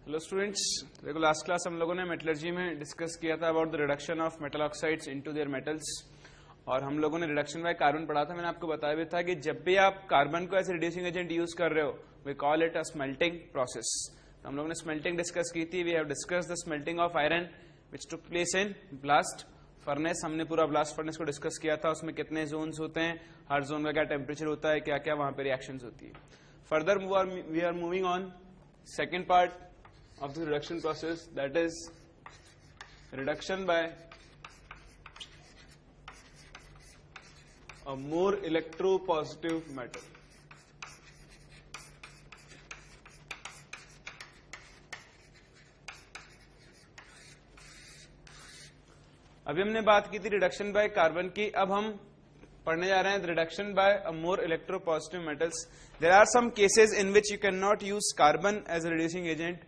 Hello students, देखो last class हम लोगों ने मेटलर्जी में डिस्कस किया था about the reduction of metal oxides into their metals, और हम लोगों ने रिडक्शन बाय कार्बन पढ़ा था। मैंने आपको बताया भी था कि जब भी आप कार्बन को as a reducing agent use कर रहे हो, we call it a smelting process. तो हम लोगों ने स्मेल्टिंग डिस्कस की थी। We have discuss the smelting of iron which took place in blast furnace. हमने पूरा ब्लास्ट फर्नेस को डिस्कस किया था, उसमें कितने जोन्स होते हैं, हर जोन का क्या टेम्परेचर होता है, क्या क्या वहां पे रिएक्शंस होती है। Further we are moving on second part of the reduction process, that is reduction by a more electropositive metal. अभी हमने बात की थी रिडक्शन बाय कार्बन की, अब हम पढ़ने जा रहे हैं reduction by a more electropositive metals. There are some cases in which you can not use carbon as a reducing agent.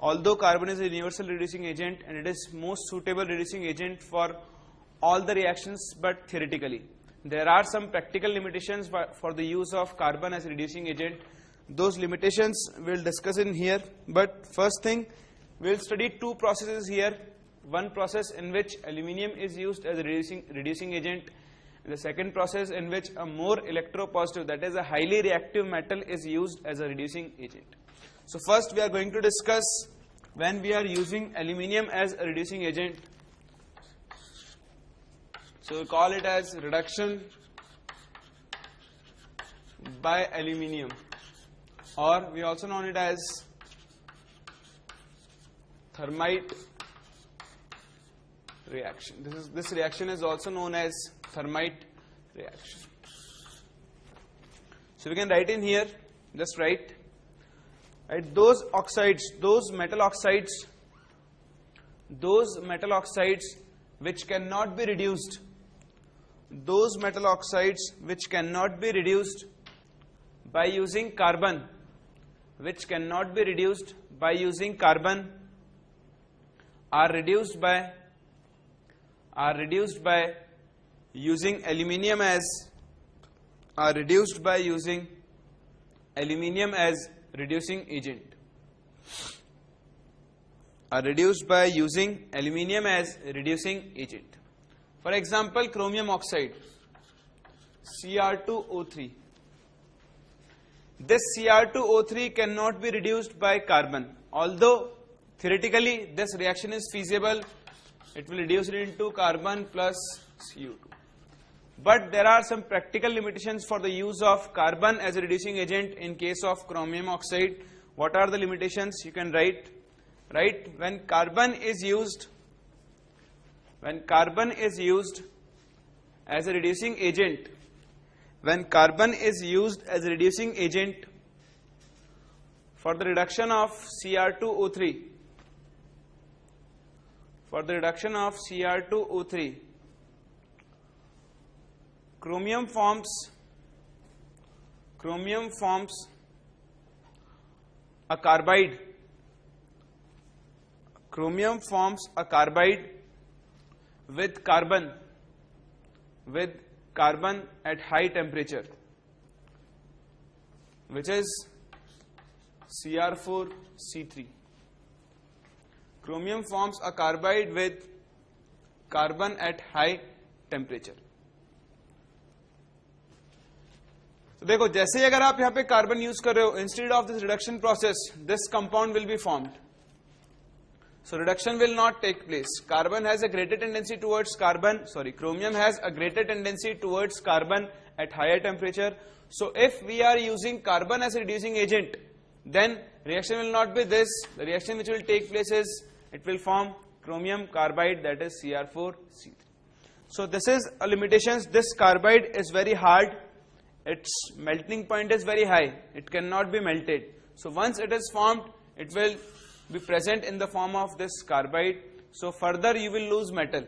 Although carbon is a universal reducing agent and it is most suitable reducing agent for all the reactions, but theoretically there are some practical limitations for the use of carbon as a reducing agent. Those limitations we'll discuss in here, but first thing we'll study two processes here. One process in which aluminium is used as a reducing agent, and the second process in which a more electropositive, that is a highly reactive metal, is used as a reducing agent. So first we are going to discuss when we are using aluminium as a reducing agent. So we call it as reduction by aluminium, or we also know it as thermite reaction. This reaction is also known as thermite reaction. So we can write in here, just write. Right, those metal oxides which cannot be reduced, by using carbon, are reduced by using aluminium as reducing agent, are reduced by using aluminium as reducing agent. For example, chromium oxide, Cr2O3. This Cr2O3 cannot be reduced by carbon, although theoretically this reaction is feasible. It will reduce it into carbon plus Cu2. But there are some practical limitations for the use of carbon as a reducing agent in case of chromium oxide. What are the limitations? You can write. Right? When carbon is used as a reducing agent, for the reduction of Cr2O3, chromium forms a carbide. Chromium forms a carbide with carbon at high temperature, which is Cr4C3. Chromium forms a carbide with carbon at high temperature. तो देखो, जैसे ही अगर आप यहाँ पे carbon use कर रहे हो, instead of this reduction process, this compound will be formed. So reduction will not take place. Chromium has a greater tendency towards carbon at higher temperature. So if we are using carbon as a reducing agent, then reaction will not be this. The reaction which will take place is, it will form chromium carbide, that is Cr4C3. So this is a limitation. This carbide is very hard. Its melting point is very high. It cannot be melted. So once it is formed, it will be present in the form of this carbide. So further you will lose metal.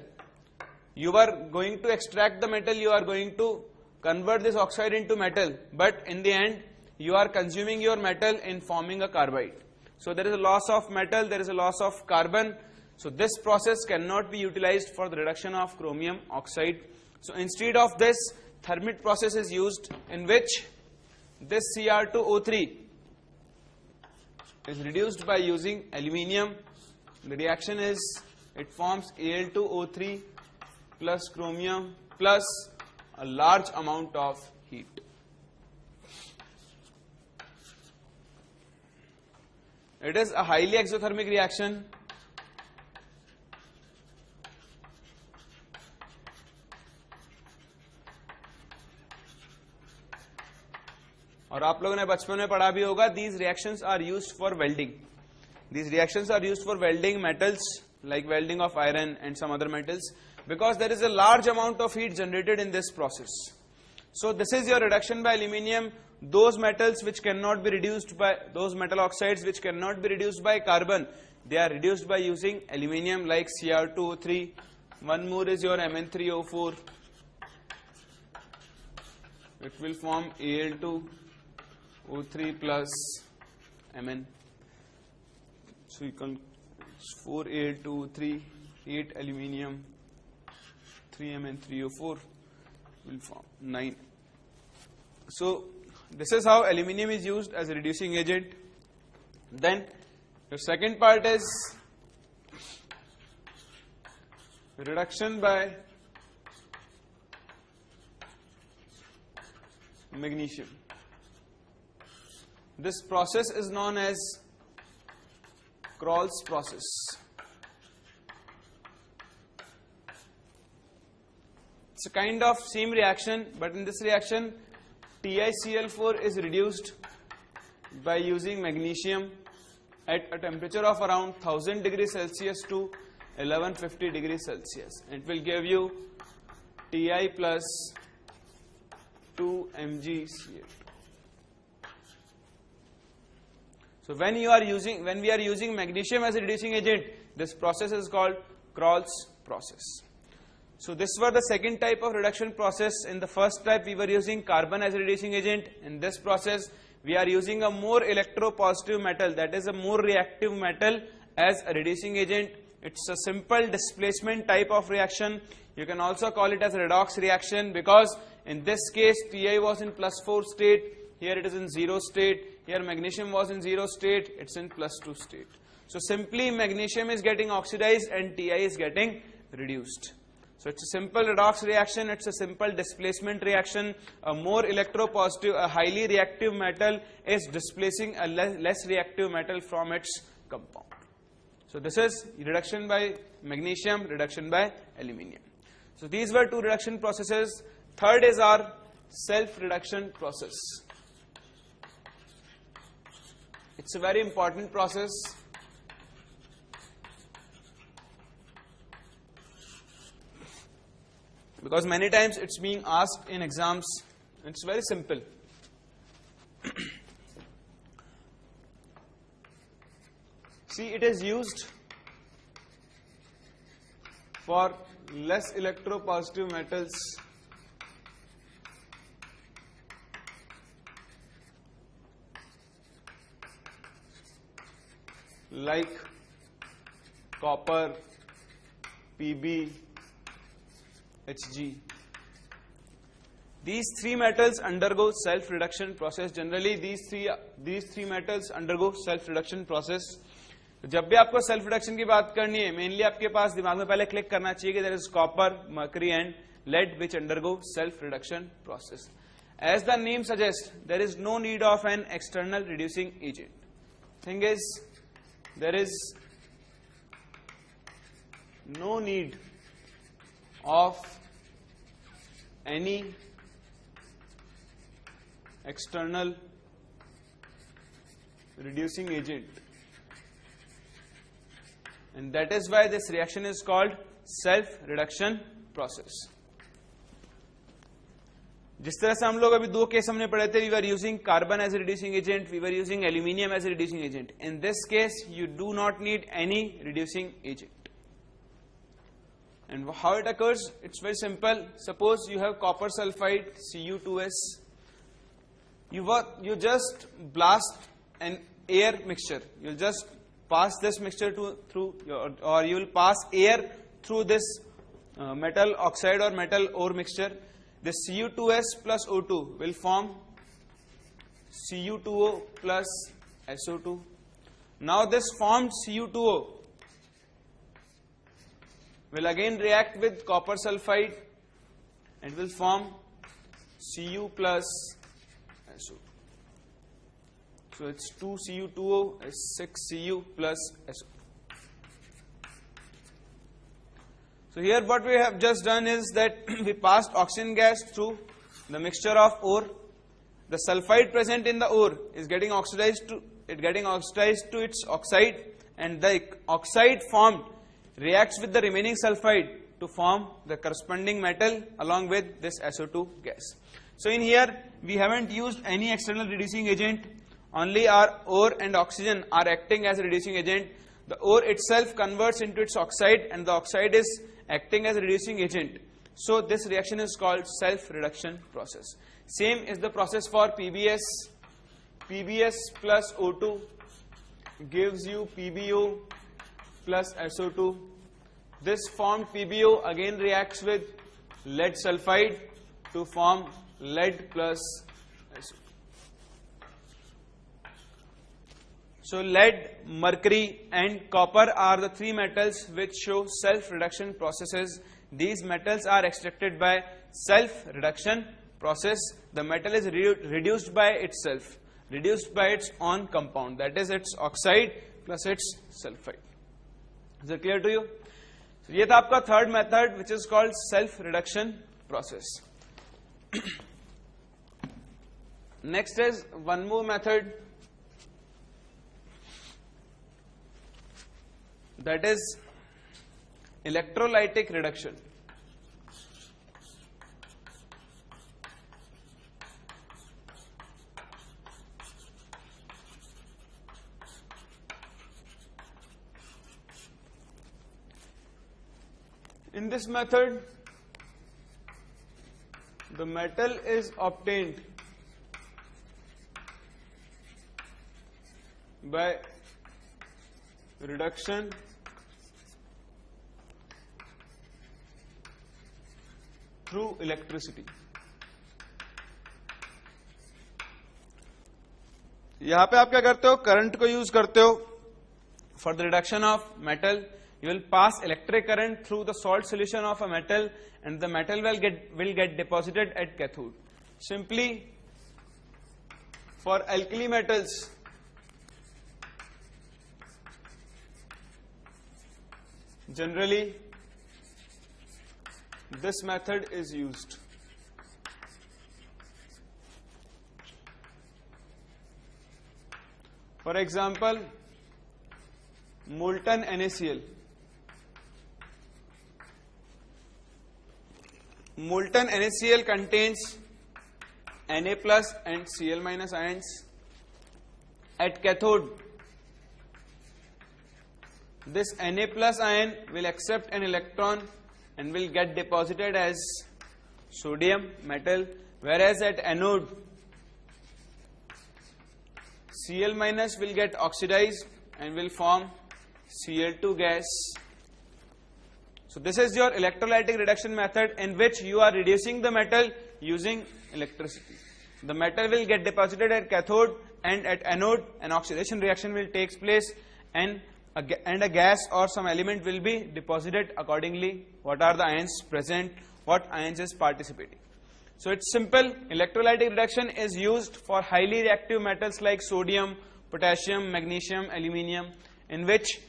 You are going to extract the metal, you are going to convert this oxide into metal, but in the end you are consuming your metal in forming a carbide. So there is a loss of metal, there is a loss of carbon. So this process cannot be utilized for the reduction of chromium oxide. So instead of this, thermite process is used, in which this Cr2O3 is reduced by using aluminium. The reaction is, it forms Al2O3 plus chromium plus a large amount of heat. It is a highly exothermic reaction. और आप लोगों ने बचपन में पढ़ा भी होगा, these reactions are used for welding. These reactions are used for welding metals like welding of iron and some other metals, because there is a large amount of heat generated in this process. So this is your reduction by aluminium. Those metals which cannot be reduced by, those metal oxides which cannot be reduced by carbon, they are reduced by using aluminium, like Cr2O3. One more is your Mn3O4. It will form Al2O3 plus Mn. So you can 4 Al2O3, 8 aluminium, 3 Mn3O4 will form 9. So this is how aluminium is used as a reducing agent. Then the second part is reduction by magnesium. This process is known as Kroll's process. It's a kind of same reaction, but in this reaction TiCl4 is reduced by using magnesium at a temperature of around 1000 degrees Celsius to 1150 degrees Celsius. It will give you Ti plus 2 MgCl2. So when we are using magnesium as a reducing agent, this process is called Kroll's process. So this was the second type of reduction process. In the first type we were using carbon as a reducing agent. In this process we are using a more electropositive metal, that is a more reactive metal, as a reducing agent. It's a simple displacement type of reaction. You can also call it as a redox reaction, because in this case Ti was in +4 state, here it is in 0 state, here magnesium was in 0 state, it's in +2 state. So simply magnesium is getting oxidized and Ti is getting reduced. So it's a simple redox reaction, it's a simple displacement reaction. A more electropositive, a highly reactive metal is displacing a less reactive metal from its compound. So this is reduction by magnesium, reduction by aluminium. So these were two reduction processes. Third is our self-reduction process. It's a very important process. Because many times it's being asked in exams. It's very simple. See, it is used for less electropositive metals like copper, Pb, Hg. These three metals undergo self-reduction process. Generally, these three metals undergo self-reduction process. जब भी आपको self reduction की बात करनी है, mainly आपके पास दिमाग में पहले क्लिक करना चाहिए कि there is copper, mercury and lead which undergo self-reduction process. As the name suggests, there is no need of an external reducing agent. Thing is, there is no need of any external reducing agent, and that is why this reaction is called self-reduction process. जिस तरह से हम लोग अभी दो case हमने पढ़े थे, we were using carbon as a reducing agent, we were using aluminium as a reducing agent. In this case, you do not need any reducing agent. And how it occurs? It's very simple. Suppose you have copper sulfide, Cu2s. You just blast an air mixture. You'll just pass this mixture through, or you will pass air through this metal oxide or metal ore mixture. The Cu2s plus O2 will form Cu2O plus SO2. Now this formed Cu2O will again react with copper sulfide and will form Cu plus SO2. So it's 2 Cu2O is 6 Cu plus SO2. So here what we have just done is that we passed oxygen gas through the mixture of ore. The sulfide present in the ore is getting oxidized to its oxide, and the oxide formed reacts with the remaining sulfide to form the corresponding metal along with this SO2 gas. So in here we haven't used any external reducing agent, only our ore and oxygen are acting as a reducing agent. The ore itself converts into its oxide and the oxide is acting as a reducing agent. So this reaction is called self-reduction process. Same is the process for PBS. PBS plus O2 gives you PbO plus SO2. This formed PbO again reacts with lead sulfide to form lead plus SO2. So lead, mercury and copper are the three metals which show self-reduction processes. These metals are extracted by self-reduction process. The metal is reduced by itself, reduced by its own compound, that is its oxide plus its sulfide. Is it clear to you? So ये था आपका third method which is called self-reduction process. Next is one more method, that is electrolytic reduction. In this method, the metal is obtained by reduction through electricity. यहाँ पे आप क्या करते हो, current को यूज करते हो for the reduction of metal. You will pass electric current through the salt solution of a metal and the metal will get deposited at cathode. Simply for alkali metals, generally this method is used. For example, molten NaCl. Molten NaCl contains Na plus and Cl minus ions. At cathode, this Na plus ion will accept an electron and will get deposited as sodium metal, whereas at anode, Cl minus will get oxidized and will form Cl2 gas. So this is your electrolytic reduction method in which you are reducing the metal using electricity. The metal will get deposited at cathode and at anode an oxidation reaction will take place and a gas or some element will be deposited accordingly. What are the ions present? What ions is participating? So it's simple. Electrolytic reduction is used for highly reactive metals like sodium, potassium, magnesium, aluminium, in which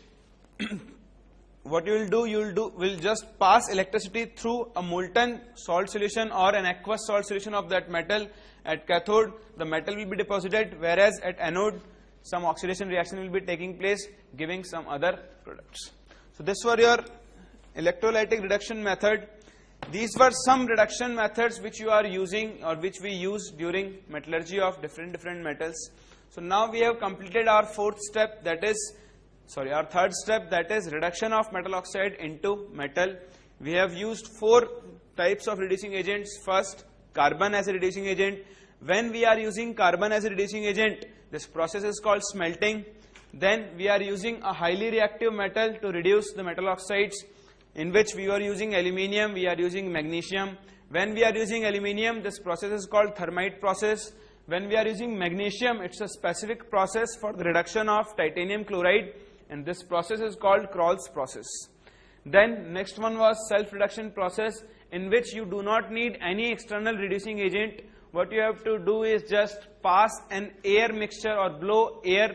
what you will just pass electricity through a molten salt solution or an aqueous salt solution of that metal. At cathode, the metal will be deposited, whereas at anode, some oxidation reaction will be taking place, giving some other products. So this was your electrolytic reduction method. These were some reduction methods which you are using or which we use during metallurgy of different metals. So now we have completed our third step, that is reduction of metal oxide into metal. We have used 4 types of reducing agents. First, carbon as a reducing agent. When we are using carbon as a reducing agent, this process is called smelting. Then we are using a highly reactive metal to reduce the metal oxides, in which we are using aluminium, we are using magnesium. When we are using aluminium, this process is called thermite process. When we are using magnesium, it's a specific process for the reduction of titanium chloride, and this process is called Kroll's process. Then next one was self-reduction process, in which you do not need any external reducing agent. What you have to do is just pass an air mixture or blow air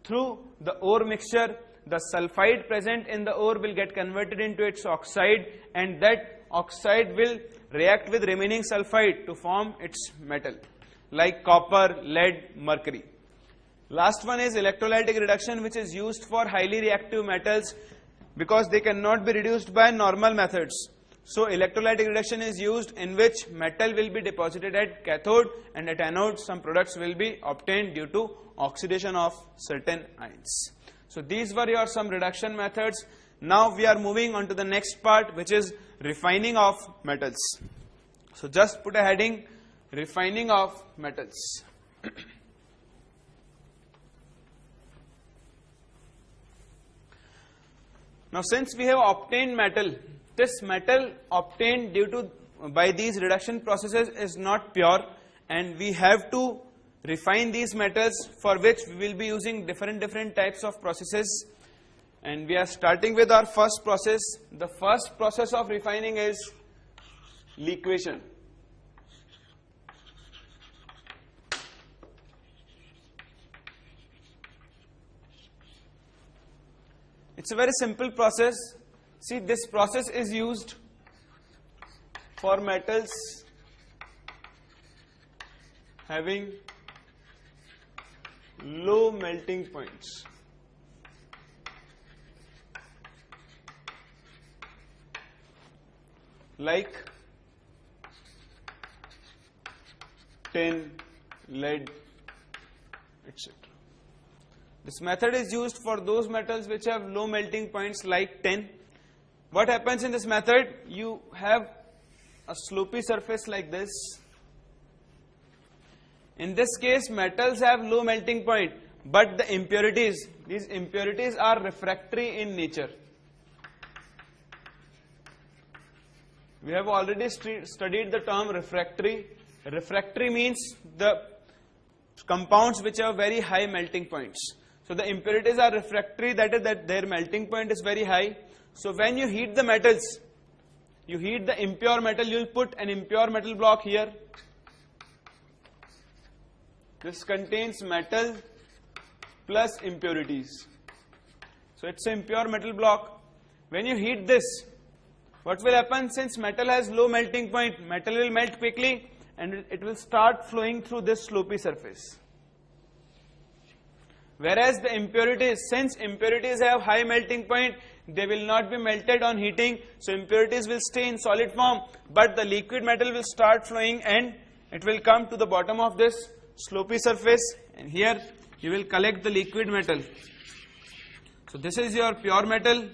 through the ore mixture. The sulfide present in the ore will get converted into its oxide, and that oxide will react with remaining sulfide to form its metal, like copper, lead, mercury. Last one is electrolytic reduction, which is used for highly reactive metals because they cannot be reduced by normal methods. So electrolytic reduction is used, in which metal will be deposited at cathode, and at anode some products will be obtained due to oxidation of certain ions. So these were your some reduction methods. Now we are moving on to the next part, which is refining of metals. So just put a heading, refining of metals. Now since we have obtained metal, this metal obtained due to by these reduction processes is not pure, and we have to refine these metals, for which we will be using different types of processes. And we are starting with our first process. The first process of refining is liquefaction. It's a very simple process. See, this process is used for metals having low melting points. Like tin, lead, etc. This method is used for those metals which have low melting points like tin. What happens in this method? You have a slopy surface like this. In this case, metals have low melting point, but the impurities, these impurities are refractory in nature. We have already studied the term refractory. Refractory means the compounds which have very high melting points. So the impurities are refractory, that is that their melting point is very high. So when you heat the metals, you heat the impure metal, you will put an impure metal block here. This contains metal plus impurities. So it's an impure metal block. When you heat this, what will happen? Since metal has low melting point, metal will melt quickly and it will start flowing through this slopy surface. Whereas the impurities, since impurities have high melting point, they will not be melted on heating, so impurities will stay in solid form, but the liquid metal will start flowing and it will come to the bottom of this slopy surface, and here you will collect the liquid metal. So this is your pure metal,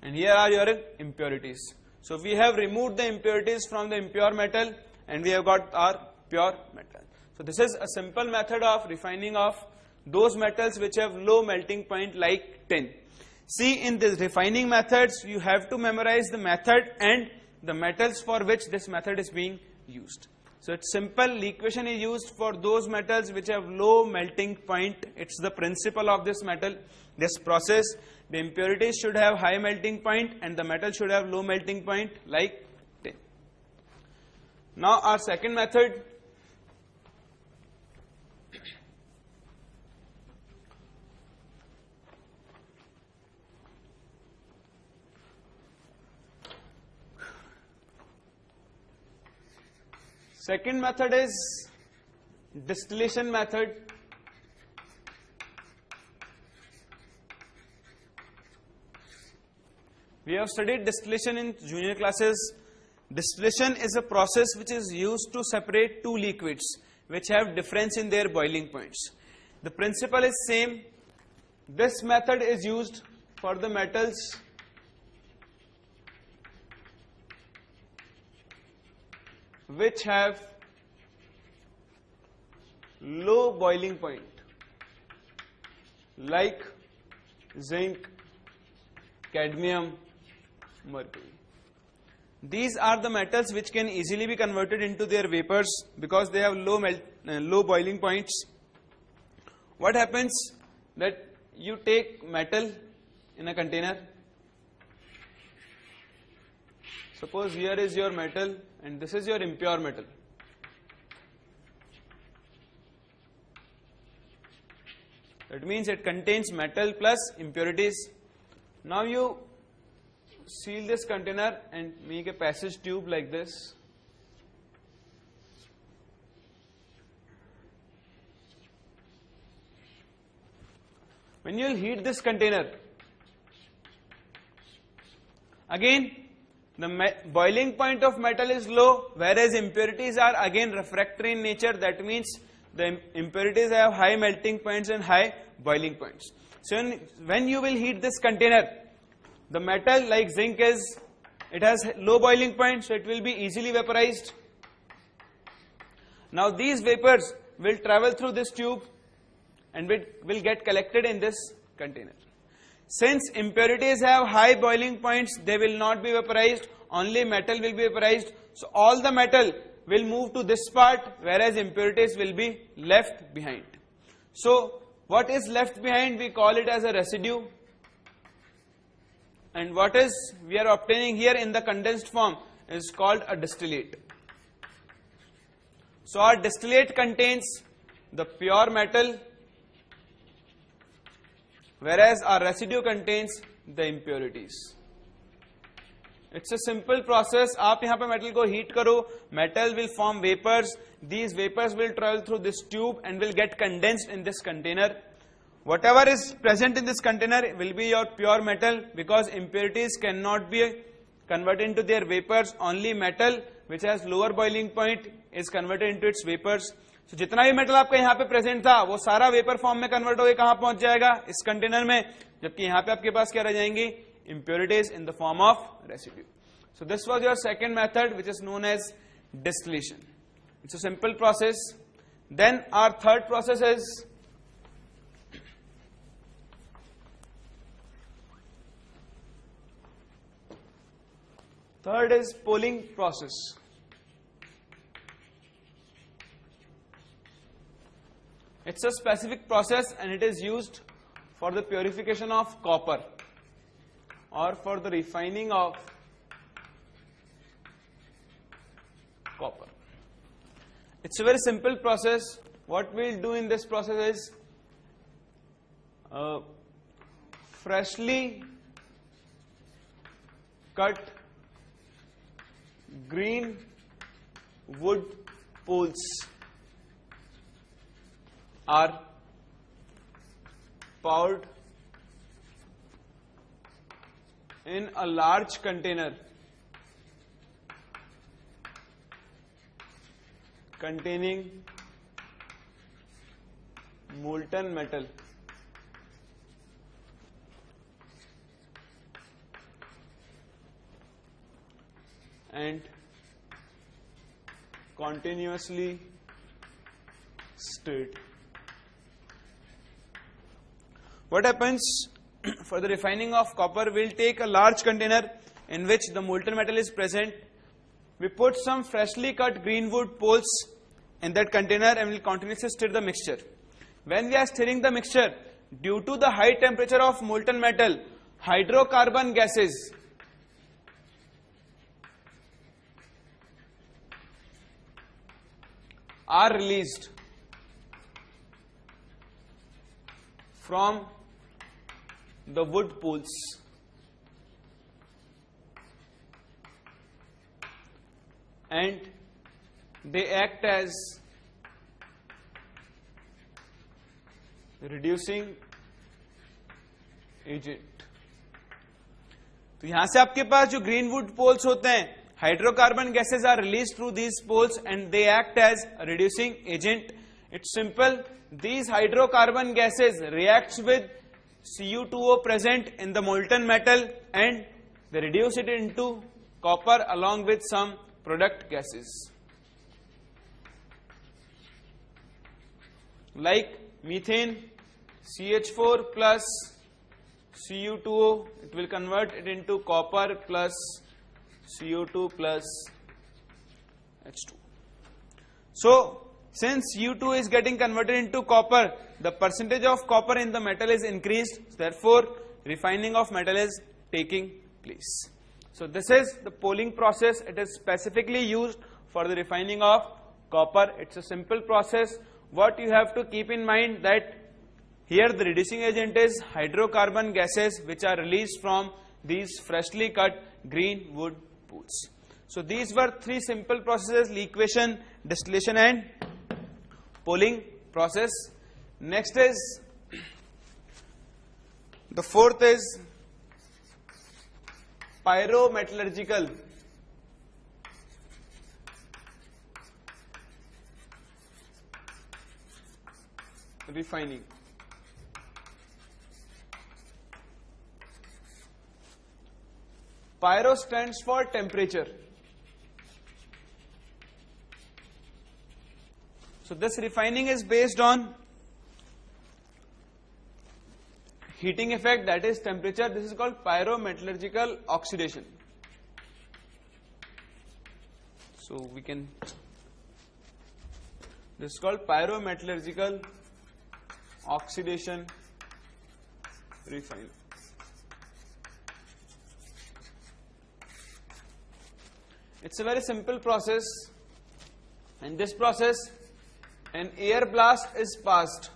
and here are your impurities. So we have removed the impurities from the impure metal and we have got our pure metal. So this is a simple method of refining of those metals which have low melting point like tin. See, in these refining methods, you have to memorize the method and the metals for which this method is being used. So it's simple. Liquefaction is used for those metals which have low melting point. It's the principle of this metal, this process. The impurities should have high melting point and the metal should have low melting point like tin. Now our second method. Second method is distillation method. We have studied distillation in junior classes. Distillation is a process which is used to separate two liquids which have difference in their boiling points. The principle is same. This method is used for the metals which have low boiling point like zinc, cadmium, mercury. These are the metals which can easily be converted into their vapors because they have low boiling points. What happens that you take metal in a container. Suppose here is your metal and this is your impure metal. That means it contains metal plus impurities. Now you seal this container and make a passage tube like this. When you will heat this container, again the boiling point of metal is low, whereas impurities are again refractory in nature. That means the impurities have high melting points and high boiling points. So when you will heat this container, the metal like zinc it has low boiling point, so it will be easily vaporized. Now these vapors will travel through this tube and will get collected in this container. Since impurities have high boiling points, they will not be vaporized, only metal will be vaporized. So all the metal will move to this part, whereas impurities will be left behind. So what is left behind, we call it as a residue. And what is we are obtaining here in the condensed form is called a distillate. So our distillate contains the pure metal, whereas our residue contains the impurities. It's a simple process. आप यहाँ पे metal को heat करो, metal will form vapors. These vapors will travel through this tube and will get condensed in this container. Whatever is present in this container will be your pure metal, because impurities cannot be converted into their vapors. Only metal which has lower boiling point is converted into its vapors. So जितना भी metal आपका यहाँ पे present था वो सारा vapour form में convert होकर कहाँ पहुंच जाएगा, इस कंटेनर में, जबकि यहाँ पे आपके पास क्या रह जाएंगी, impurities in the form of residue. So this was your second method, which is known as distillation. It's a simple process. Then our third process is pulling process. It's a specific process and it is used for the purification of copper or for the refining of copper. It's a very simple process. What we'll do in this process is freshly cut green wood poles are poured in a large container containing molten metal and continuously stirred. What happens for the refining of copper? We'll take a large container in which the molten metal is present. We put some freshly cut green wood poles in that container and we'll continuously stir the mixture. When we are stirring the mixture, due to the high temperature of molten metal, hydrocarbon gases are released from the wood poles and they act as reducing agent. तो यहां से आपके पास जो green would poles होते हैं, hydrocarbon gases are release through these poles and they act as reducing agent. It's simple. These hydrocarbon gases reacts with Cu2O present in the molten metal and they reduce it into copper along with some product gases like methane, CH4 plus Cu2O. It will convert it into copper plus CO2 plus H2. So since U2 is getting converted into copper, the percentage of copper in the metal is increased, therefore refining of metal is taking place. So this is the Pohling process. It is specifically used for the refining of copper. It's a simple process. What you have to keep in mind that here the reducing agent is hydrocarbon gases which are released from these freshly cut green wood pools. So these were three simple processes: liquefaction, distillation and Pohling process. Next is, the fourth is pyrometallurgical refining. Pyro stands for temperature. So this refining is based on heating effect, that is temperature. This is called pyrometallurgical oxidation. So we can, this is called pyrometallurgical oxidation refining. It's a very simple process. In this process, an air blast is passed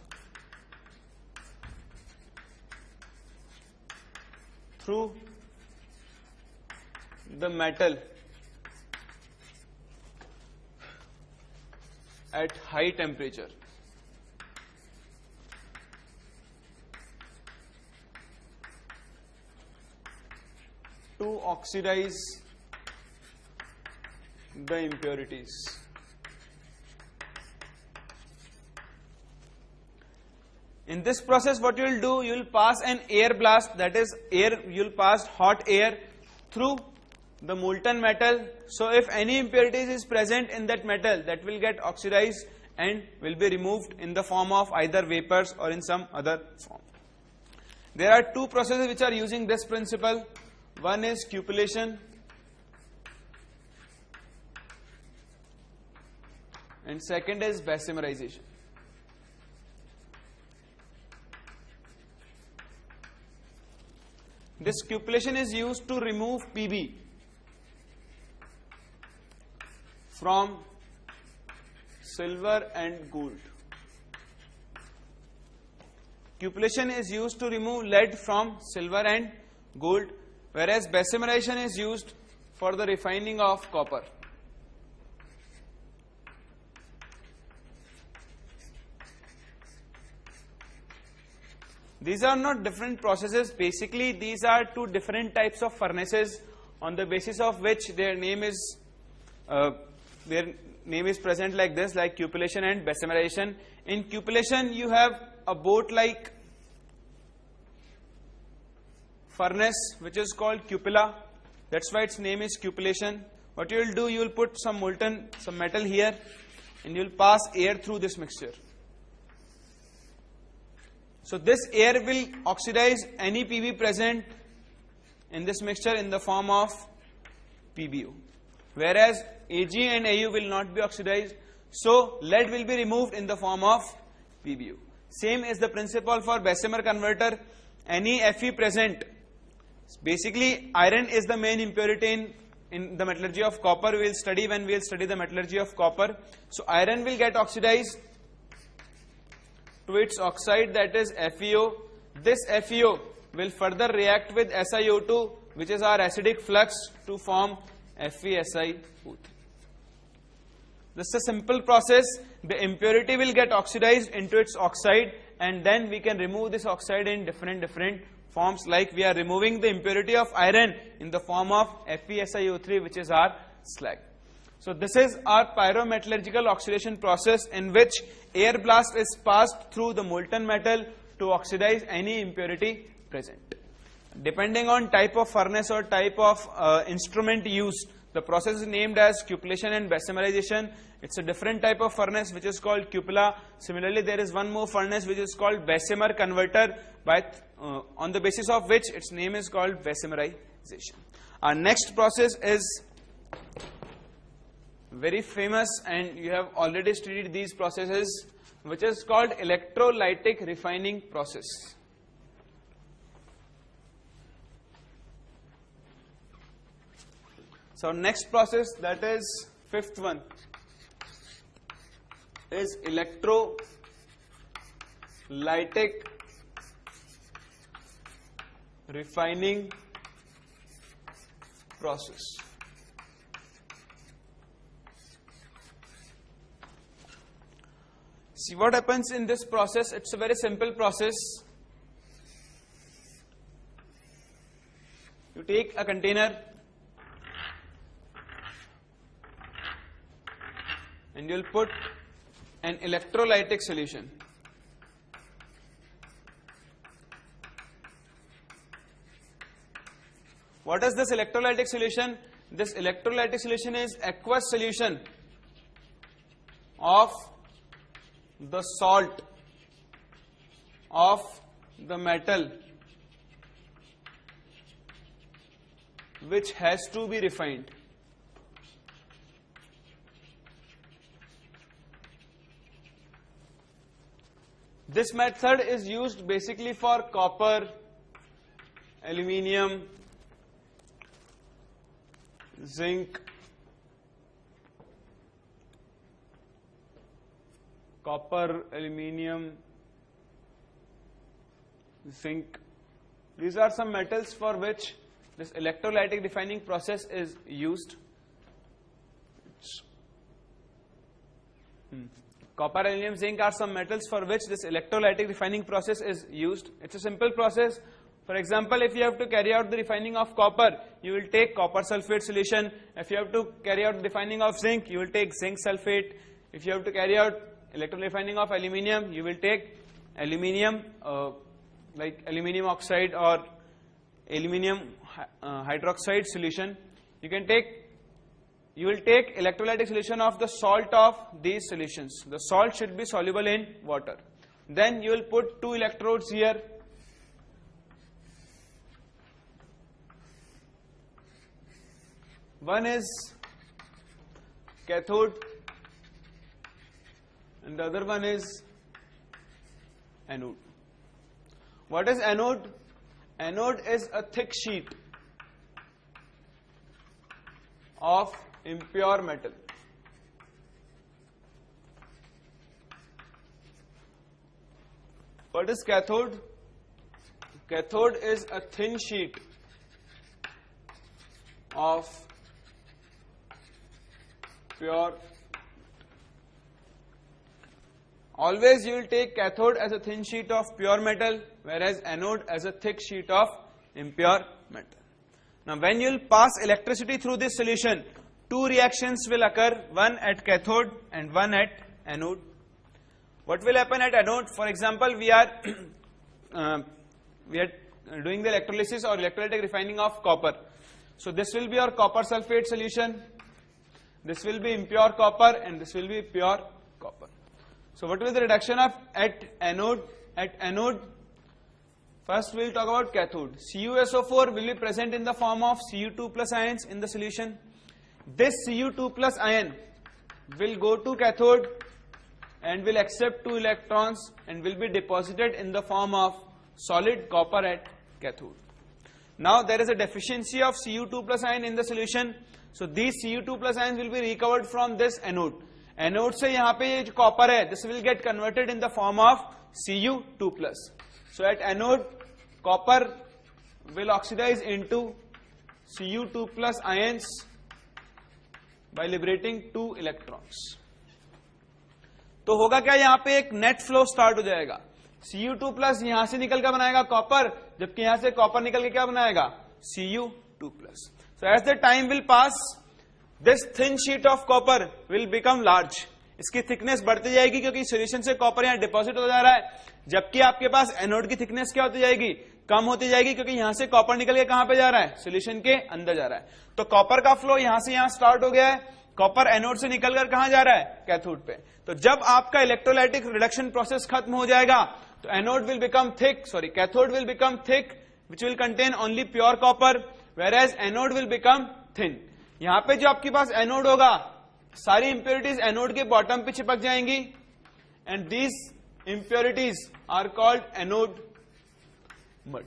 through the metal at high temperature. To oxidize the impurities. In this process, what you will do, you will pass an air blast, that is air, you will pass hot air through the molten metal. So if any impurities is present in that metal, that will get oxidized and will be removed in the form of either vapors or in some other form. There are two processes which are using this principle. One is cupellation and second is Bessemerization. This cupellation is used to remove Pb from silver and gold. Cupellation is used to remove lead from silver and gold, whereas Bessemerization is used for the refining of copper. These are not different processes. Basically, these are two different types of furnaces on the basis of which their name is present like this, like cupellation and Bessemerization. In cupellation, you have a boat-like furnace which is called cupola. That's why its name is cupellation. What you will do, you will put some metal here, and you will pass air through this mixture. So this air will oxidize any Pb present in this mixture in the form of PbO, whereas Ag and Au will not be oxidized, so lead will be removed in the form of PbO. Same is the principle for Bessemer converter. Any Fe present, basically iron is the main impurity in the metallurgy of copper. We will study when we will study the metallurgy of copper. So iron will get oxidized to its oxide, that is FeO. This FeO will further react with SiO2, which is our acidic flux, to form FeSiO3. This is a simple process. The impurity will get oxidized into its oxide, and then we can remove this oxide in different forms, like we are removing the impurity of iron in the form of FeSiO3, which is our slag. So this is our pyrometallurgical oxidation process, in which air blast is passed through the molten metal to oxidize any impurity present. Depending on type of furnace or type of instrument used, the process is named as cupellation and Bessemerization. It's a different type of furnace which is called cupola. Similarly, there is one more furnace which is called Bessemer converter, on the basis of which its name is called Bessemerization. Our next process is very famous, and you have already studied these processes, which is called electrolytic refining process. So next process, that is fifth one, is electrolytic refining process. See what happens in this process. It's a very simple process. You take a container and you'll put an electrolytic solution. What is this electrolytic solution? This electrolytic solution is aqueous solution of the salt of the metal which has to be refined. This method is used basically for copper, aluminium, zinc, copper, aluminium, zinc. These are some metals for which this electrolytic refining process is used. Copper, aluminium, zinc are some metals for which this electrolytic refining process is used. It's a simple process. For example, if you have to carry out the refining of copper, you will take copper sulfate solution. If you have to carry out the refining of zinc, you will take zinc sulfate. If you have to carry out electrorefining of aluminium, you will take aluminium, like aluminium oxide or aluminium hydroxide solution. You will take electrolytic solution of the salt of these solutions. The salt should be soluble in water. Then you will put two electrodes here. One is cathode and the other one is anode. What is anode? Anode is a thick sheet of impure metal. What is cathode? Cathode is a thin sheet of pure. Always you will take cathode as a thin sheet of pure metal, whereas anode as a thick sheet of impure metal. Now when you will pass electricity through this solution, two reactions will occur, one at cathode and one at anode. What will happen at anode? For example, we are doing the electrolysis or electrolytic refining of copper. So this will be our copper sulfate solution, this will be impure copper, and this will be pure copper. So what will be the reduction of at anode? At anode, first we will talk about cathode. CuSO4 will be present in the form of Cu2 plus ions in the solution. This Cu2 plus ion will go to cathode and will accept 2 electrons and will be deposited in the form of solid copper at cathode. Now there is a deficiency of Cu2 plus ion in the solution. So these Cu2 plus ions will be recovered from this anode. Anode से यहाँ पे ये जो copper है, this will get converted in the form of Cu2 plus. So at anode, copper will oxidize into Cu2 plus ions by liberating 2 electrons. तो होगा क्या, यहाँ पे एक नेट फ्लो स्टार्ट हो जाएगा. Cu2 प्लस यहां से निकल कर बनाएगा कॉपर, जबकि यहां से कॉपर निकल के क्या बनाएगा, Cu2 plus. So as the time will pass, this thin sheet of copper will become large. इसकी थिकनेस बढ़ती जाएगी क्योंकि सोल्यूशन से कॉपर यहाँ डिपॉजिट हो जा रहा है, जबकि आपके पास एनोड की थिकनेस क्या होती जाएगी, कम होती जाएगी, क्योंकि यहां से कॉपर निकल के कहां पे जा रहा है, सोल्यूशन के अंदर जा रहा है. तो कॉपर का फ्लो यहां से यहां स्टार्ट हो गया है, कॉपर एनोड से निकलकर कहां जा रहा है, कैथोड पे. तो जब आपका इलेक्ट्रोलाइटिक रिडक्शन प्रोसेस खत्म हो जाएगा तो anode will become thick, cathode will become thick, which will contain only pure copper, whereas anode will become thin. यहां पे जो आपके पास एनोड होगा, सारी इंप्योरिटीज एनोड के बॉटम पे चिपक जाएंगी, and these impurities are called anode mud.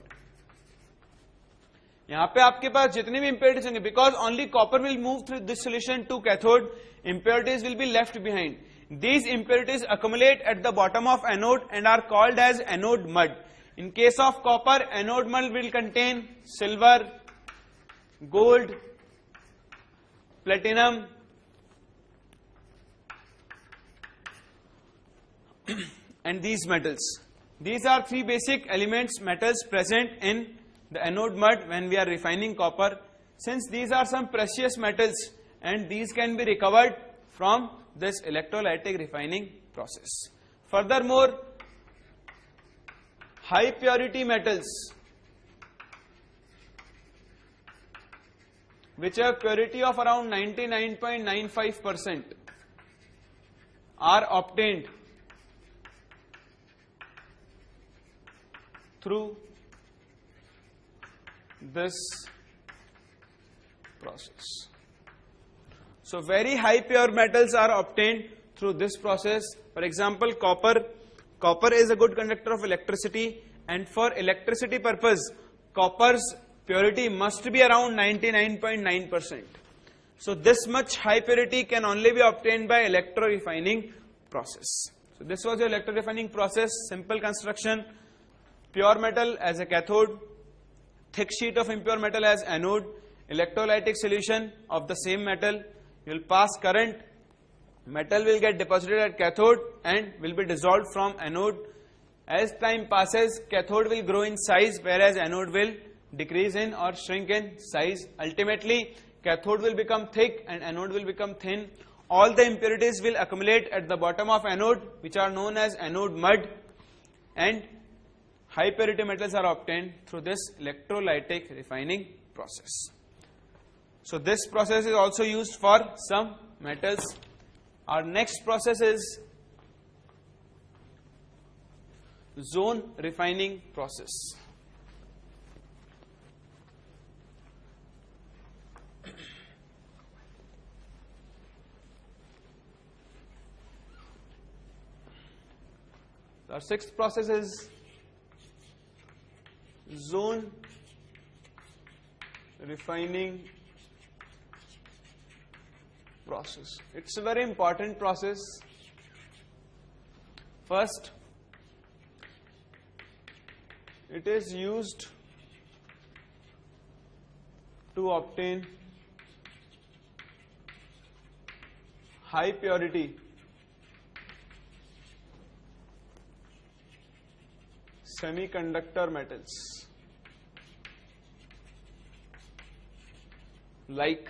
यहां पे आपके पास जितने भी इंप्योरिटीज होंगे, because only copper will move through this solution to cathode, impurities will be left behind. These impurities accumulate at the bottom of anode and are called as anode mud. In case of copper, anode mud will contain silver, gold, platinum, and these metals. These are three basic elements, metals present in the anode mud when we are refining copper. Since these are some precious metals, and these can be recovered from this electrolytic refining process. Furthermore, high purity metals which have purity of around 99.95% are obtained through this process. So very high pure metals are obtained through this process. For example, copper. Copper is a good conductor of electricity, and for electricity purpose, copper's purity must be around 99.9%. So this much high purity can only be obtained by electro-refining process. So this was your electro-refining process, simple construction. Pure metal as a cathode, thick sheet of impure metal as anode, electrolytic solution of the same metal. You will pass current, metal will get deposited at cathode and will be dissolved from anode. As time passes, cathode will grow in size, whereas anode will decrease in or shrink in size. Ultimately, cathode will become thick and anode will become thin. All the impurities will accumulate at the bottom of anode, which are known as anode mud, and high purity metals are obtained through this electrolytic refining process. So this process is also used for some metals. Our next process is zone refining process. Our sixth process is zone refining process. It's a very important process. First, it is used to obtain high purity semiconductor metals like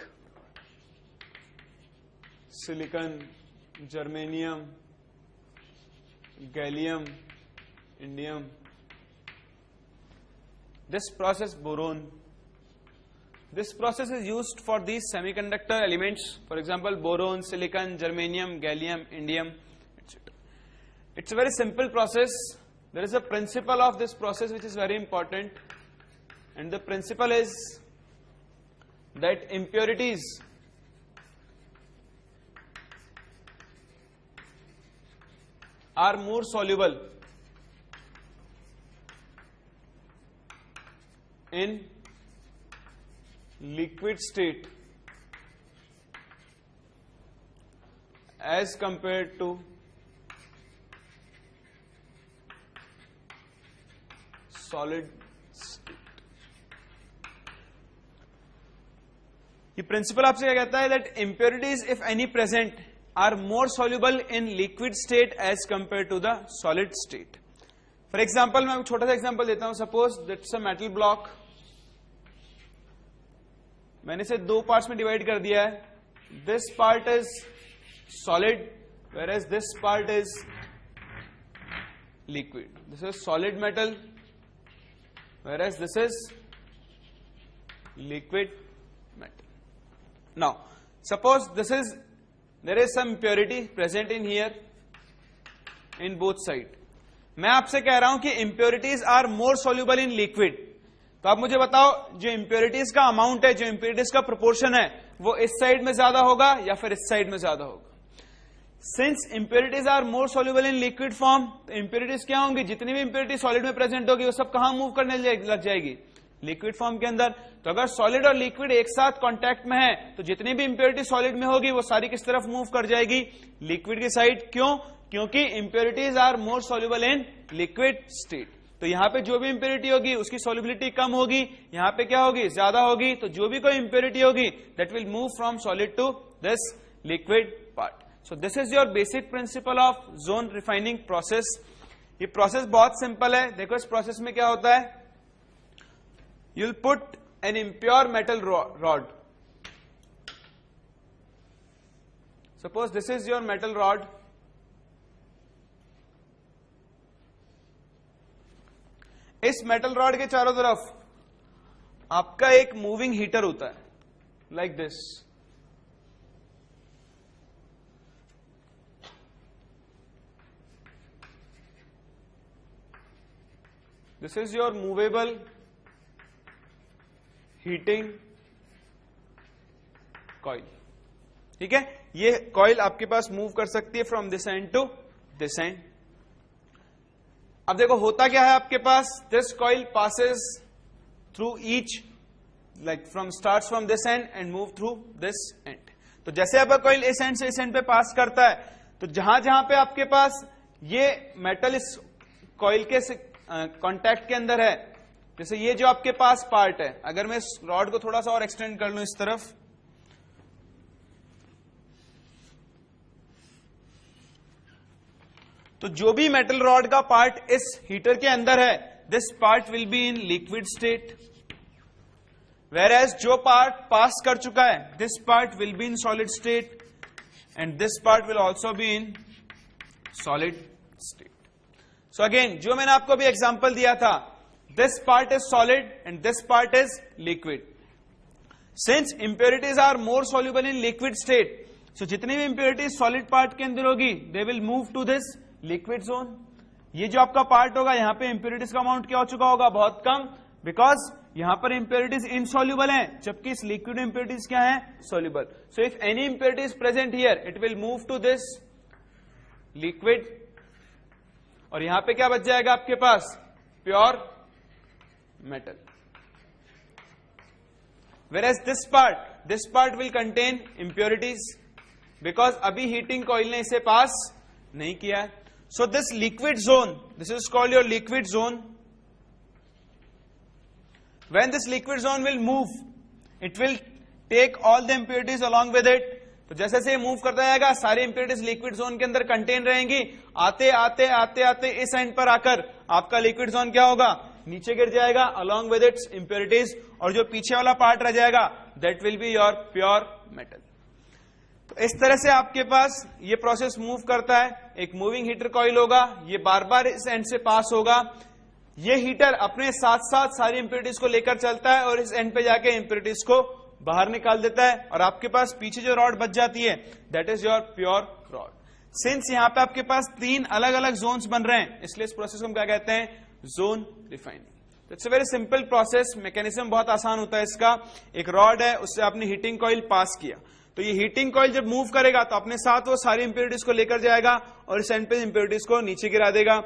silicon, germanium, gallium, indium. This process, boron. This process is used for these semiconductor elements, for example, boron, silicon, germanium, gallium, indium, etc. It's a very simple process. There is a principle of this process which is very important, and the principle is that impurities are more soluble in liquid state as compared to solid state. ये principal आपसे क्या कहता है? that impurities, if any present, are more soluble in liquid state as compared to the solid state. For example, मैं छोटा सा example देता हूं. Suppose that's a metal block. मैंने इसे दो पार्ट्स में डिवाइड कर दिया है. This part is solid, whereas this part is liquid. This is solid metal, whereas this is liquid metal. Now, suppose there is some impurity present in here in both sides. मैं आपसे कह रहा हूं कि impurities are more soluble in liquid. तो आप मुझे बताओ जो इंप्योरिटीज का अमाउंट है, जो इंप्योरिटीज का प्रोपोर्शन है, वो इस साइड में ज्यादा होगा या फिर इस साइड में ज्यादा होगा? Since impurities are more soluble in liquid form, तो इंप्योरिटीज क्या होंगी? जितनी भी इंप्योरिटी सॉलिड में प्रेजेंट होगी वो सब कहां मूव करने लग जाएगी? लिक्विड फॉर्म के अंदर। तो अगर सॉलिड और लिक्विड एक साथ कांटेक्ट में है तो जितनी भी इंप्योरिटी सॉलिड में होगी वो सारी किस तरफ मूव कर जाएगी? लिक्विड की साइड। क्यों? क्योंकि impurities are more soluble in liquid state. तो यहां पे जो भी इंप्योरिटी होगी उसकी सोल्युबिलिटी कम होगी, यहां पे क्या होगी? ज्यादा होगी। तो जो भी कोई इंप्योरिटी होगी that will move from solid to this liquid part. So this is your basic principle of zone refining process. ये प्रोसेस बहुत सिंपल है। देखो इस प्रोसेस में क्या होता है, you'll put an impure metal rod. Suppose this is your metal rod. इस मेटल रॉड के चारों तरफ आपका एक मूविंग हीटर होता है, like this. This is your movable heating coil. ठीक है, ये कॉइल आपके पास मूव कर सकती है from this end to this end. अब देखो होता क्या है आपके पास, this coil passes through each, like from starts from this end and move through this end. तो जैसे आपका कॉइल इस एंड से इस एंड पे पास करता है, तो जहां जहां पे आपके पास ये मेटल इस कॉइल के कांटेक्ट के अंदर है, जैसे ये जो आपके पास पार्ट है, अगर मैं इस रॉड को थोड़ा सा और एक्सटेंड कर लूं इस तरफ, तो जो भी मेटल रॉड का पार्ट इस हीटर के अंदर है, this part will be in liquid state, whereas जो पार्ट पास कर चुका है, this part will be in solid state and this part will also be in solid state. So again जो मैंने आपको अभी एग्जांपल दिया था, this part is solid and this part is liquid. Since impurities are more soluble in liquid state, so जितनी भी impurities solid part के अंदर होगी, they will move to this liquid zone. ये जो आपका part होगा, यहाँ पे impurities का amount क्या हो चुका होगा? बहुत कम, because यहाँ पर impurities insoluble हैं, जबकि इस liquid impurities क्या है? Soluble. So if any impurity is present here, it will move to this liquid, और यहाँ पे क्या बच जाएगा आपके पास? Pure metal. Whereas this part will contain impurities, because अभी heating coil ने इसे पास नहीं किया है. So this liquid zone, this is called your liquid zone. When this liquid zone will move, it will take all the impurities along with it. तो जैसे से move करता जाएगा, सारी इंप्योरिटीज लिक्विड जोन के अंदर कंटेन रहेंगी. आते आते आते आते इस एंड पर आकर आपका लिक्विड जोन क्या होगा? नीचे गिर जाएगा अलॉन्ग विद इट्स इंप्योरिटीज, और जो पीछे वाला पार्ट रह जाएगा that will be your pure metal. तो इस तरह से आपके पास ये प्रोसेस मूव करता है. एक मूविंग हीटर कॉइल होगा, ये बार बार इस एंड से पास होगा. ये हीटर अपने साथ साथ सारी इंप्योरिटीज को लेकर चलता है और इस एंड पे जाके इंप्योरिटीज को बाहर निकाल देता है, और आपके पास पीछे जो रॉड बच जाती है that is your pure rod. Since यहां पे आपके पास 3 अलग अलग जोन्स बन रहे हैं, इसलिए इस प्रोसेस को हम क्या कहते हैं? Zone refining. It's a very simple process. Mechanism बहुत आसान होता है इसका. एक रॉड है, उससे आपने हीटिंग कॉइल पास किया, तो ये हीटिंग कॉइल जब मूव करेगा तो अपने साथ वो सारी इंप्योरिटीज को लेकर जाएगा और इस एंड पे इंप्योरिटीज को नीचे गिरा देगा.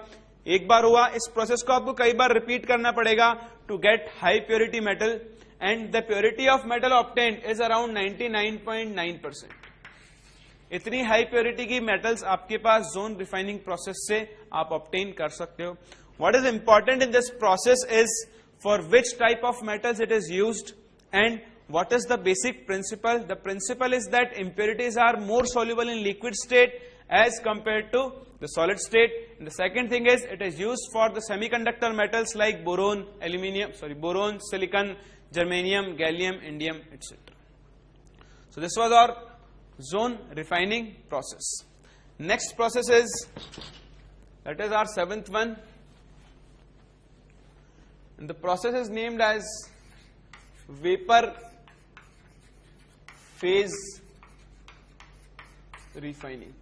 एक बार हुआ, इस प्रोसेस को आपको कई बार रिपीट करना पड़ेगा to get high purity metal, and the purity of metal obtained is around 99.9%. इतनी हाई प्योरिटी की मेटल्स आपके पास जोन रिफाइनिंग प्रोसेस से आप ऑब्टेन कर सकते हो. What is important in this process is for which type of metals it is used and what is the basic principle. The principle is that impurities are more soluble in liquid state as compared to the solid state. And the second thing is it is used for the semiconductor metals like boron, boron, silicon, germanium, gallium, indium, etc. So this was our zone refining process. Next process is, that is our 7th one, and the process is named as vapor phase refining.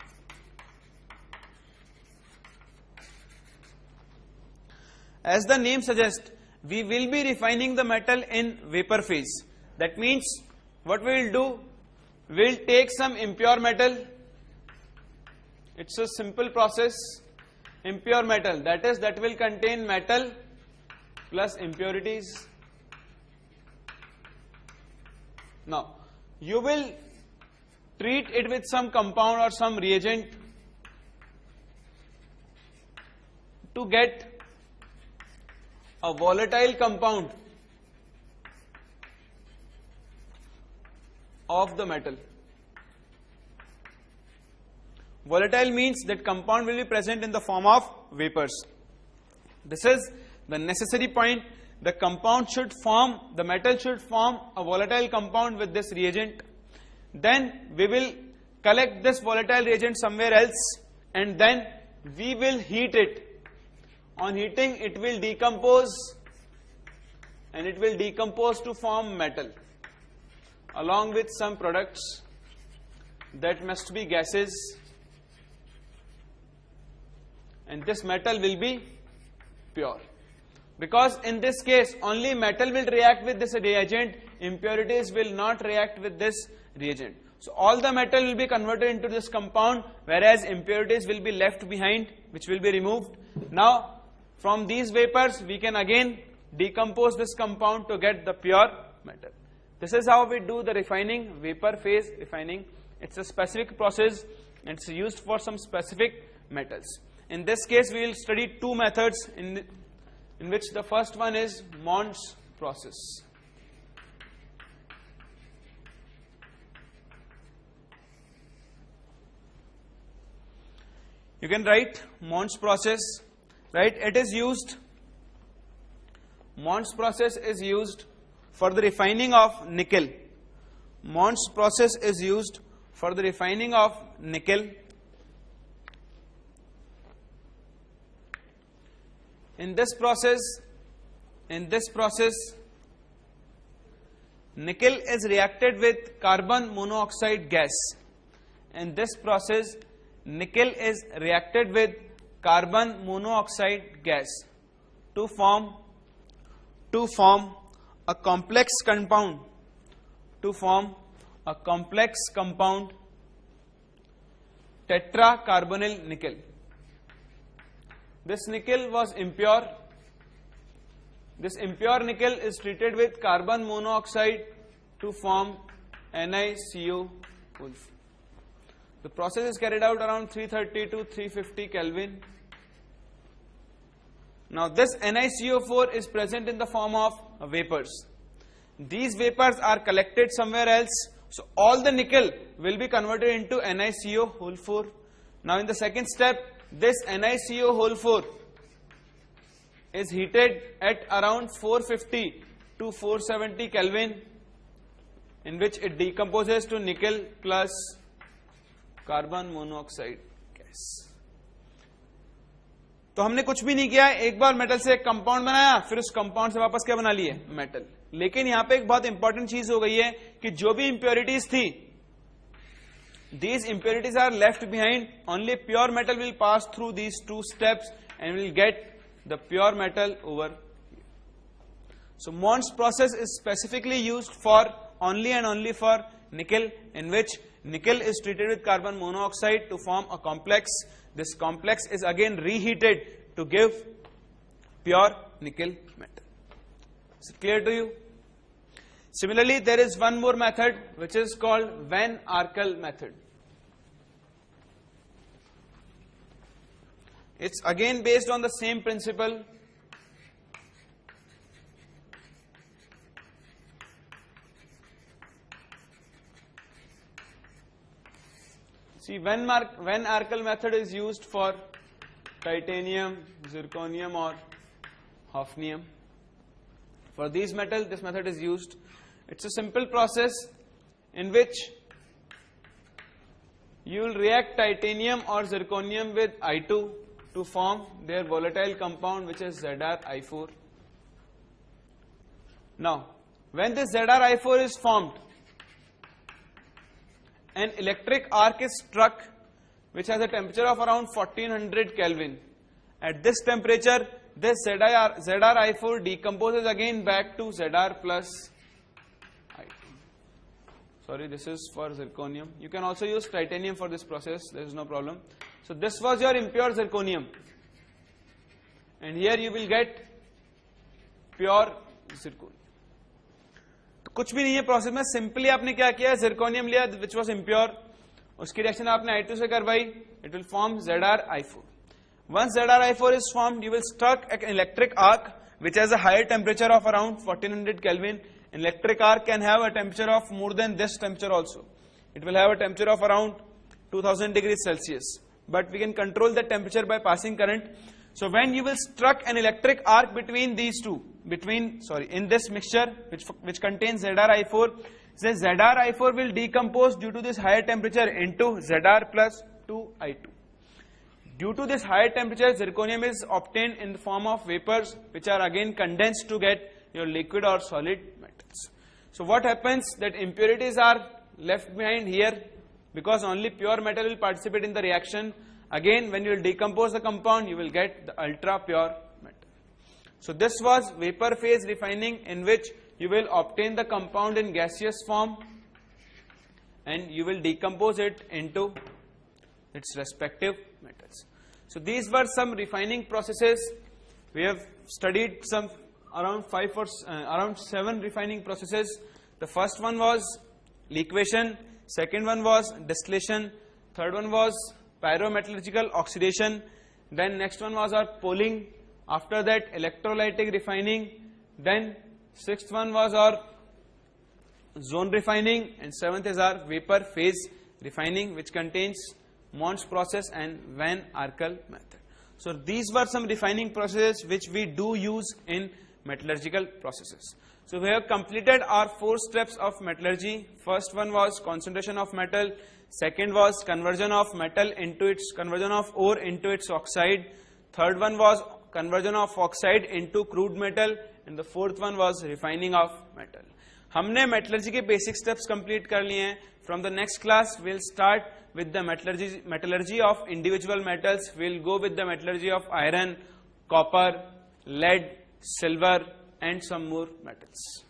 As the name suggests, we will be refining the metal in vapor phase. That means what we will do, we will take some impure metal. It's a simple process. Impure metal, that is, that will contain metal plus impurities. Now, you will treat it with some compound or some reagent to get a volatile compound of the metal. Volatile means that compound will be present in the form of vapors. This is the necessary point. The compound should form, the metal should form a volatile compound with this reagent. Then we will collect this volatile reagent somewhere else and then we will heat it. On heating, it will decompose and it will decompose to form metal along with some products that must be gases, and this metal will be pure. Because in this case, only metal will react with this reagent, impurities will not react with this reagent. So all the metal will be converted into this compound, whereas impurities will be left behind, which will be removed. Now, from these vapors, we can again decompose this compound to get the pure metal. This is how we do the refining, vapor phase refining. It's a specific process and it's used for some specific metals. In this case, we will study two methods in which the first one is Mond's process. You can write Mond's process, right? It is used, Mond's process is used for the refining of nickel. Mond's process is used for the refining of nickel. In this process, nickel is reacted with carbon monoxide gas. In this process, nickel is reacted with carbon monoxide gas to form a complex compound, tetracarbonyl nickel. This nickel was impure. This impure nickel is treated with carbon monoxide to form NiCO wolf. The process is carried out around 330 to 350 Kelvin. Now this NiCO4 is present in the form of vapors. These vapors are collected somewhere else. So all the nickel will be converted into NiCO4. Now in the second step, this NiCO4 is heated at around 450 to 470 Kelvin, in which it decomposes to nickel plus carbon monoxide gas. तो हमने कुछ भी नहीं किया, एक बार metal से एक compound बनाया, फिर उस कंपाउंड से वापस क्या बना लिए, मेटल. लेकिन यहां पे एक बहुत इंपॉर्टेंट चीज हो गई है कि जो भी इंप्योरिटीज थी, these impurities are left behind. Only pure metal will pass through these two steps and will get the pure metal over here. So Mond's process is specifically used for only and only for nickel, in which nickel is treated with carbon monoxide to form a complex. This complex is again reheated to give pure nickel metal. Is it clear to you? Similarly, there is one more method which is called Van Arkel method. It's again based on the same principle. See, Van Arkel method is used for titanium, zirconium or hafnium. For these metals, this method is used. It's a simple process in which you will react titanium or zirconium with I2 to form their volatile compound, which is ZrI4. Now, when this ZrI4 is formed, an electric arc is struck which has a temperature of around 1400 Kelvin. At this temperature, this ZrI4 decomposes again back to Zr plus I2. Sorry, this is for zirconium. You can also use titanium for this process, there is no problem. So this was your impure zirconium, and here you will get pure zirconium. तो कुछ भी नहीं है process में, simply आपने क्या किया, zirconium लिया which was impure, उसकी रिएक्शन आपने I2 से करवाई, it will form ZrI4. Once ZrI4 is formed, you will struck an electric arc which has a higher temperature of around 1400 Kelvin. An electric arc can have a temperature of more than this temperature also. It will have a temperature of around 2000 degrees Celsius. But we can control the temperature by passing current. So when you will struck an electric arc between these two, in this mixture which contains ZrI4, then ZrI4 will decompose due to this higher temperature into Zr plus 2I2. Due to this higher temperature, zirconium is obtained in the form of vapors which are again condensed to get your liquid or solid metals. So what happens, that impurities are left behind here because only pure metal will participate in the reaction. Again, when you will decompose the compound, you will get the ultra pure metal. So this was vapor phase refining, in which you will obtain the compound in gaseous form and you will decompose it into its respective metals. So these were some refining processes. We have studied some around 7 refining processes. The first one was liquefaction, second one was distillation, third one was pyrometallurgical oxidation, then next one was our polling, after that electrolytic refining, then sixth one was our zone refining, and seventh is our vapor phase refining, which contains Mons process and Van Arkel method. So these were some refining processes which we do use in metallurgical processes. So we have completed our 4 steps of metallurgy. First one was concentration of metal, second was conversion of ore into its oxide, third one was conversion of oxide into crude metal, and the fourth one was refining of metal. हमने metallurgy के basic steps complete कर लिए हैं. From the next class we'll start with the metallurgy of individual metals. We'll go with the metallurgy of iron, copper, lead, silver and some more metals.